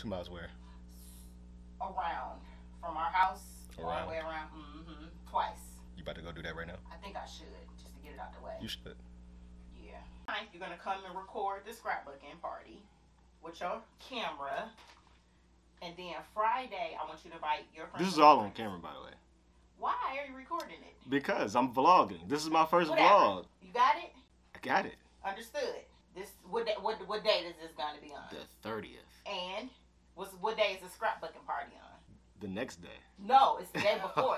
2 miles where? Around. From our house all Around. the way around. Twice. You about to go do that right now? I think I should, just to get it out the way. You should. Yeah. You're going to come and record the scrapbooking party with your camera. And then Friday, I want you to invite your friends. This is all on camera, by the way. Why are you recording it? Because I'm vlogging. This is my first Whatever. vlog. You got it? I got it. Understood. This what day is this going to be on? The 30th. And what day is the scrapbooking party on? The next day. No, it's the day before.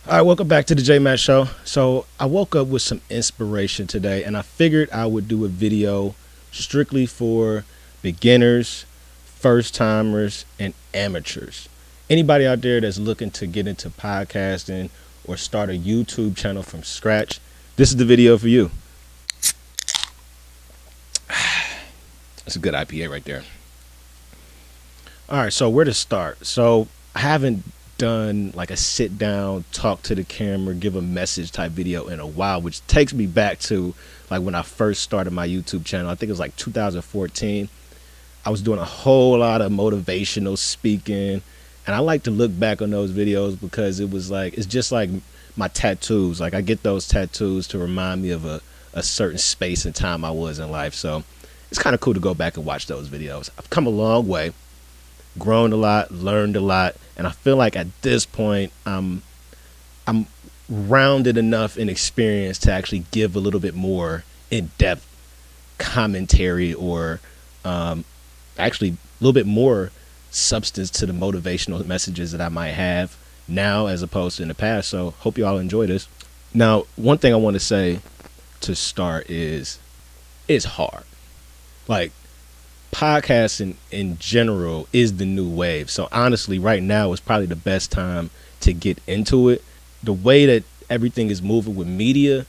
All right, welcome back to the J Matt Show. So I woke up with some inspiration today, and I figured I would do a video strictly for beginners, first timers, and amateurs. Anybody out there that's looking to get into podcasting or start a YouTube channel from scratch, this is the video for you. That's a good IPA right there. All right, so where to start? So I haven't done like a sit down, talk to the camera, give a message type video in a while, which takes me back to like when I first started my YouTube channel. I think it was like 2014. I was doing a whole lot of motivational speaking, and I like to look back on those videos because it was like, it's just like my tattoos. Like I get those tattoos to remind me of a certain space and time I was in life. So it's kind of cool to go back and watch those videos. I've come a long way, grown a lot, learned a lot, and I feel like at this point I'm rounded enough in experience to actually give a little bit more in-depth commentary or actually a little bit more substance to the motivational messages that I might have now as opposed to in the past. So hope you all enjoy this. Now, one thing I want to say to start is it's hard. Like, podcasting in general is the new wave. So honestly, right now is probably the best time to get into it. The way that everything is moving with media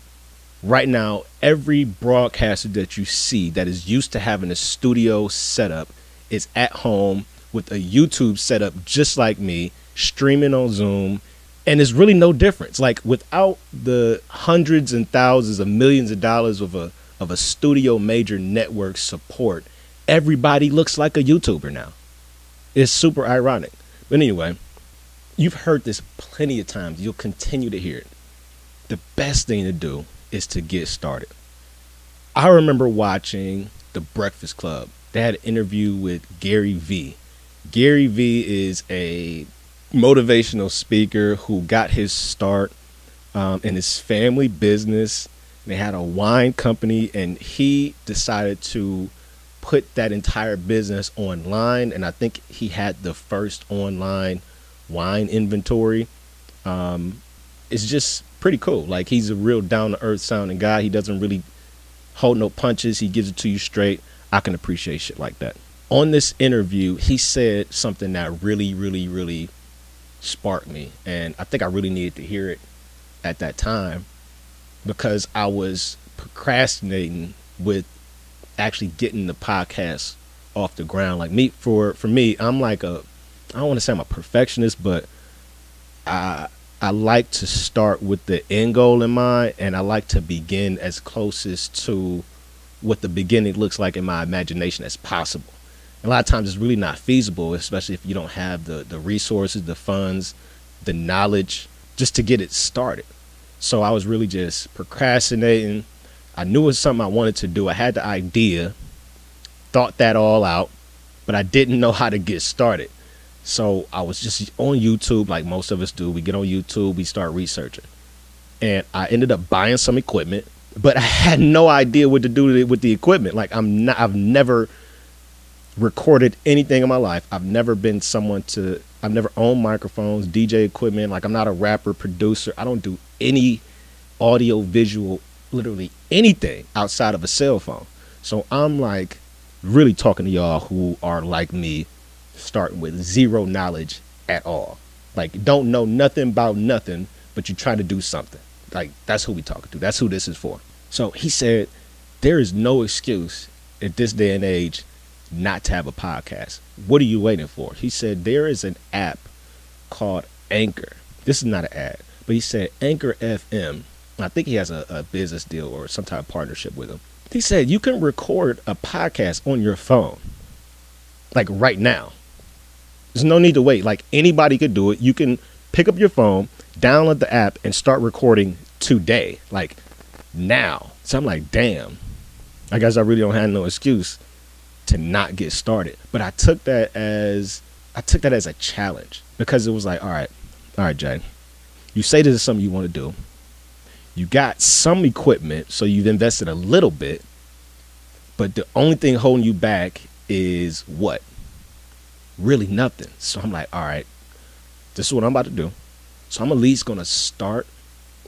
right now, every broadcaster that you see that is used to having a studio setup is at home with a YouTube setup just like me, streaming on Zoom, and it's really no difference. Like, without the hundreds and thousands of millions of dollars of a studio major network support, everybody looks like a YouTuber now. It's super ironic. But anyway, you've heard this plenty of times. You'll continue to hear it. The best thing to do is to get started. I remember watching The Breakfast Club. They had an interview with Gary Vee. Gary Vee is a motivational speaker who got his start in his family business. They had a wine company, and he decided to put that entire business online, and I think he had the first online wine inventory. It's just pretty cool. Like, he's a real down-to-earth sounding guy. He doesn't really hold no punches. He gives it to you straight. I can appreciate shit like that. On this interview, he said something that really, really, really sparked me, and I think I really needed to hear it at that time because I was procrastinating with actually getting the podcast off the ground. Like, for me, I'm like I don't want to say I'm a perfectionist, but I like to start with the end goal in mind, and I like to begin as closest to what the beginning looks like in my imagination as possible. A lot of times it's really not feasible, especially if you don't have the resources, the funds, the knowledge just to get it started. So I was really just procrastinating. I knew it was something I wanted to do. I had the idea, thought that all out, but I didn't know how to get started. So I was just on YouTube like most of us do. We get on YouTube, we start researching. And I ended up buying some equipment, but I had no idea what to do with the equipment. Like, I've never recorded anything in my life. I've never owned microphones, DJ equipment. Like, I'm not a rapper, producer. I don't do any audio, visual, literally anything outside of a cell phone. So I'm like really talking to y'all who are like me, starting with zero knowledge at all. Like, don't know nothing about nothing, but you're trying to do something. Like, that's who we talking to. That's who this is for. So he said, there is no excuse at this day and age not to have a podcast. What are you waiting for? He said there is an app called Anchor. This is not an ad, but he said Anchor FM. I think he has a business deal or some type of partnership with him. He said you can record a podcast on your phone, like right now. There's no need to wait. Like anybody could do it. You can pick up your phone, download the app, and start recording today, like now. So I'm like, damn, I guess I really don't have no excuse to not get started. But I took that as a challenge, because it was like, all right, Jay, you say this is something you want to do. You got some equipment, so you've invested a little bit, but the only thing holding you back is what? Really nothing. So I'm like, all right, this is what I'm about to do. So I'm at least going to start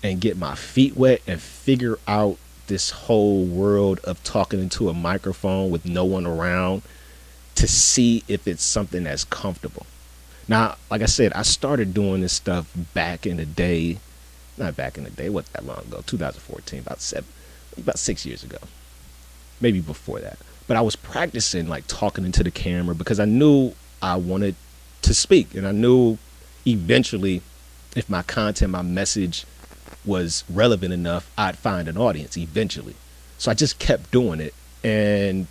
and get my feet wet and figure out this whole world of talking into a microphone with no one around to see if it's something that's comfortable. Now, like I said, I started doing this stuff back in the day. Not back in the day, what that long ago? 2014, about 6 years ago. Maybe before that. But I was practicing like talking into the camera because I knew I wanted to speak. And I knew eventually if my content, my message was relevant enough, I'd find an audience eventually. So I just kept doing it. And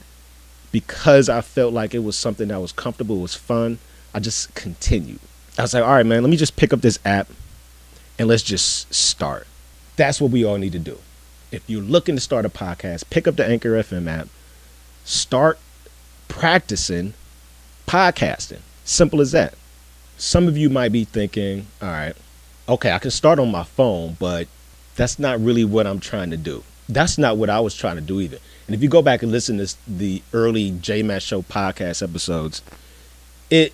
because I felt like it was something that was comfortable, it was fun, I just continued. I was like, all right, man, let me just pick up this app and let's just start. That's what we all need to do. If you're looking to start a podcast, pick up the Anchor FM app, start practicing podcasting. Simple as that. Some of you might be thinking, all right, okay, I can start on my phone, but that's not really what I'm trying to do. That's not what I was trying to do either. And if you go back and listen to the early JMatt Show podcast episodes, it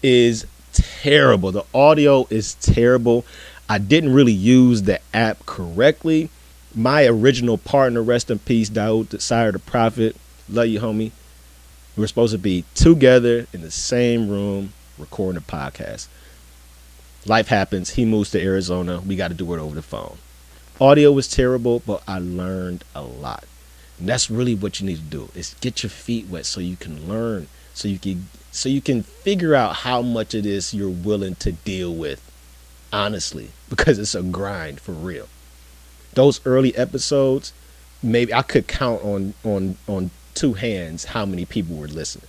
is terrible. The audio is terrible. I didn't really use the app correctly. My original partner, rest in peace, Daoud Sire the Prophet, love you, homie. We were supposed to be together in the same room recording a podcast. Life happens. He moves to Arizona. We got to do it over the phone. Audio was terrible, but I learned a lot. And that's really what you need to do, is get your feet wet so you can learn, so you can figure out how much it is you're willing to deal with, honestly, because it's a grind for real. Those early episodes, maybe I could count on two hands how many people were listening.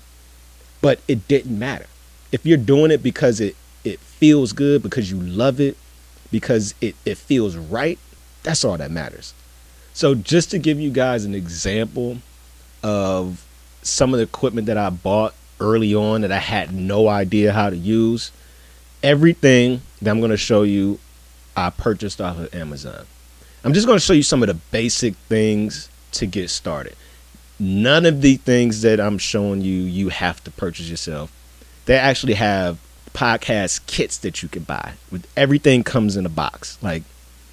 But it didn't matter. If you're doing it because it feels good, because you love it, because it feels right, that's all that matters. So just to give you guys an example of some of the equipment that I bought early on that I had no idea how to use, everything that I'm going to show you, I purchased off of Amazon. I'm just going to show you some of the basic things to get started. None of the things that I'm showing you, you have to purchase yourself. They actually have podcast kits that you can buy. With everything comes in a box.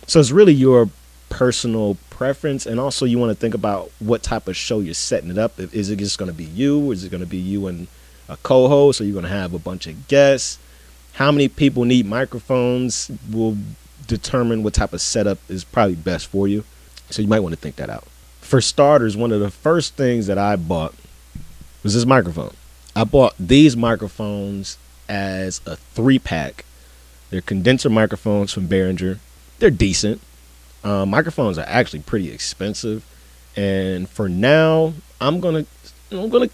So it's really your personal preference, and also you want to think about what type of show you're setting it up. Is it just going to be you? Is it going to be you and a co-host? Or you're going to have a bunch of guests? How many people need microphones will determine what type of setup is probably best for you. So you might want to think that out. For starters, one of the first things that I bought was this microphone. I bought these microphones as a 3-pack. They're condenser microphones from Behringer. They're decent. Microphones are actually pretty expensive. And for now, I'm gonna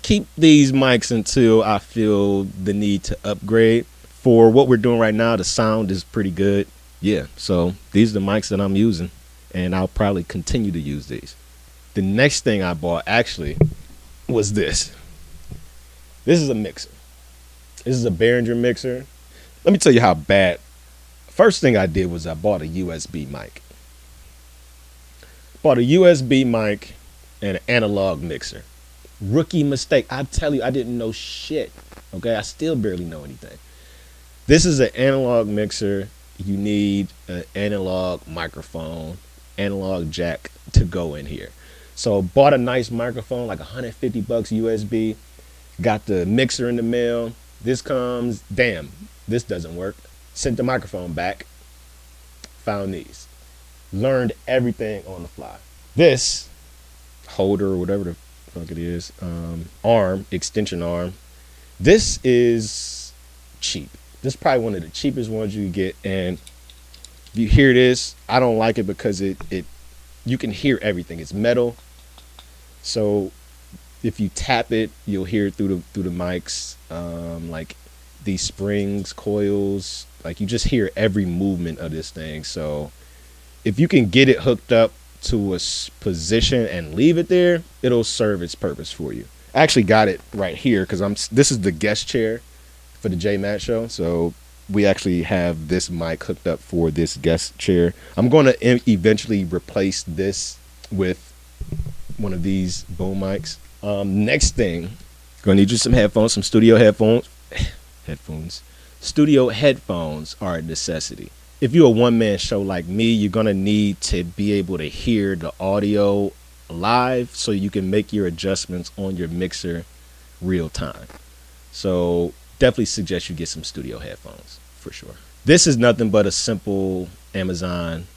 keep these mics until I feel the need to upgrade. For what we're doing right now, the sound is pretty good. Yeah, so these are the mics that I'm using, and I'll probably continue to use these. The next thing I bought actually was this. This is a mixer. This is a Behringer mixer. Let me tell you how bad. First thing I did was I bought a USB mic. Bought a USB mic and an analog mixer. Rookie mistake. I tell you, I didn't know shit. Okay, I still barely know anything. This is an analog mixer. You need an analog microphone, analog jack to go in here. So bought a nice microphone, like $150 USB. Got the mixer in the mail. This comes, damn, this doesn't work. Sent the microphone back. Found these. Learned everything on the fly. This holder or whatever the fuck it is, arm, extension arm. This is cheap. This is probably one of the cheapest ones you get. And if you hear this, I don't like it because it you can hear everything. It's metal, so if you tap it, you'll hear it through the mics. Like these springs, coils, like you just hear every movement of this thing. So if you can get it hooked up to a position and leave it there, it'll serve its purpose for you. I actually got it right here because this is the guest chair for the J Matt show. So we actually have this mic hooked up for this guest chair. I'm going to eventually replace this with one of these boom mics. Next thing, gonna need you some headphones, some studio headphones. Studio headphones are a necessity. If you're a one-man show like me, you're gonna need to be able to hear the audio live so you can make your adjustments on your mixer real time. So definitely suggest you get some studio headphones for sure. This is nothing but a simple Amazon,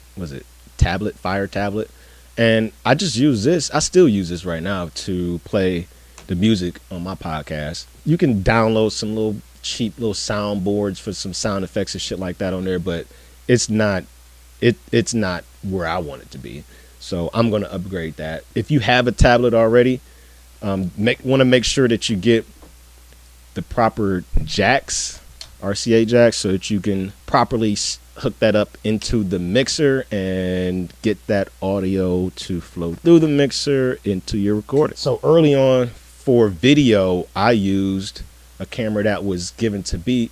tablet, Fire tablet. And I just use this. I still use this right now to play the music on my podcast. You can download some little cheap little soundboards for some sound effects and shit like that on there, but it's not where I want it to be. So I'm going to upgrade that. If you have a tablet already, want to make sure that you get the proper jacks, RCA jacks, so that you can properly hook that up into the mixer and get that audio to flow through the mixer into your recording. So early on for video, I used a camera that was given to me.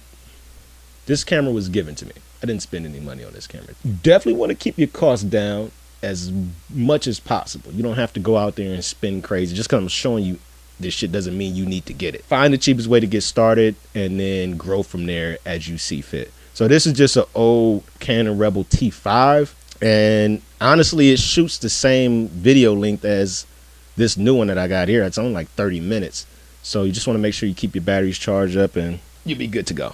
This camera was given to me. I didn't spend any money on this camera. You definitely want to keep your costs down as much as possible. You don't have to go out there and spend crazy. Just because I'm showing you this shit doesn't mean you need to get it. Find the cheapest way to get started and then grow from there as you see fit. So this is just an old Canon Rebel T5, and honestly it shoots the same video length as this new one that I got here. It's only like 30 minutes. So you just want to make sure you keep your batteries charged up and you'll be good to go.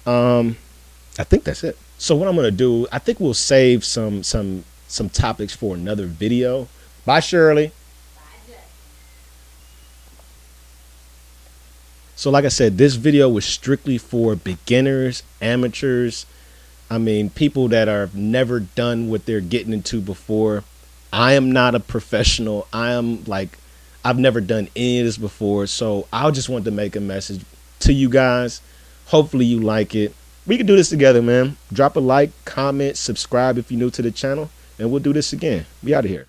I think that's it. So what I'm gonna do, I think we'll save some topics for another video. Bye, Shirley. So like I said, this video was strictly for beginners, amateurs. I mean, people that are never done what they're getting into before. I am not a professional. I've never done any of this before. So I just wanted to make a message to you guys. Hopefully you like it. We can do this together, man. Drop a like, comment, subscribe if you're new to the channel, and we'll do this again. We out of here.